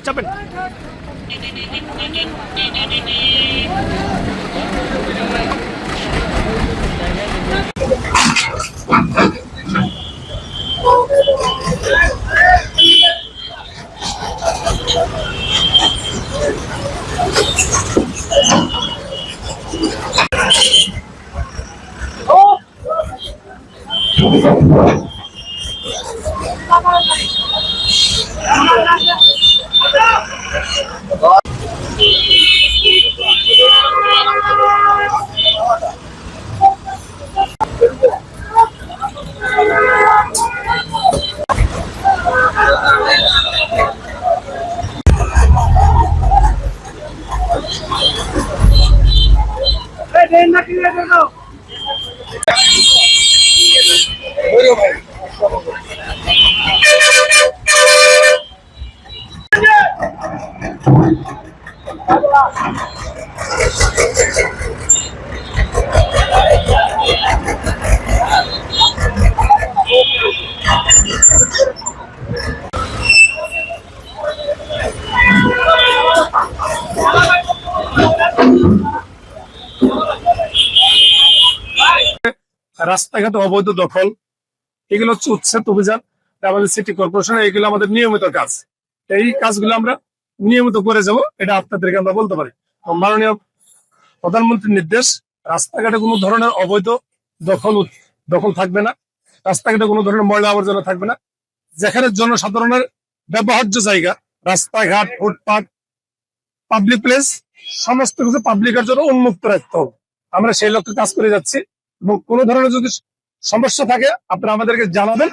চাপেন। রাস্তাঘাট অবৈধ দখল এগুলো হচ্ছে উচ্ছেদ অভিযান আমাদের সিটি কর্পোরেশন, এগুলো আমাদের নিয়মিত কাজ। এই কাজগুলো আমরা নিয়মিত করে যাব, এটা আপনাদেরকে আমরা বলতে পারি। মাননীয় প্রধানমন্ত্রীর নির্দেশ, রাস্তাঘাটে কোনো ধরনের অবৈধ দখল থাকবে না, রাস্তাঘাটে কোনো ধরনের ময়লা আবর্জনা থাকবে না। যেখানে জনসাধারণের ব্যবহার্য জায়গা, রাস্তাঘাট, ফুটপাথ, পাবলিক প্লেস, সমস্ত কিছু পাবলিকের জন্য উন্মুক্ত রাখতে হবে। আমরা সেই লক্ষ্যে কাজ করে যাচ্ছি এবং কোনো ধরনের যদি সমস্যা থাকে আপনারা আমাদেরকে জানাবেন,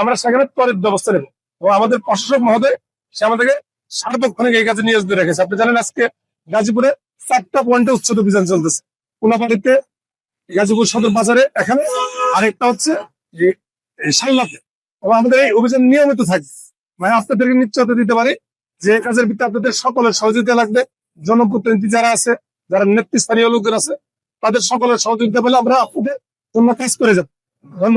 আমরা সেখানে ত্বরিত ব্যবস্থা নেব। এবং আমাদের প্রশাসক মহোদয় সে আমাদেরকে সার্বক্ষণিক এই কাজে নিয়োজিত রেখেছে। আপনি জানেন আজকে গাজীপুরে 4টা পয়েন্টে উচ্ছেদ অভিযান চলতেছে। কোনাপাড়িতে, গাজীপুর সদর বাজারে, এখানে আরেকটা হচ্ছে সাল্লাতে। এবং আমাদের এই অভিযান নিয়মিত থাকবে। মানে আপনাদেরকে নিশ্চয়তা দিতে পারি যে এই কাজের ভিত্তিতে আপনাদের সকলের সহযোগিতা লাগবে। জনপ্রতিনিধি যারা আছে, যারা নেতৃস্থানীয় লোকজন আছে, তাদের সকলের সহযোগিতা পেলে আমরা আপনাদের জন্য কাজ করে যাব। ধন্যবাদ।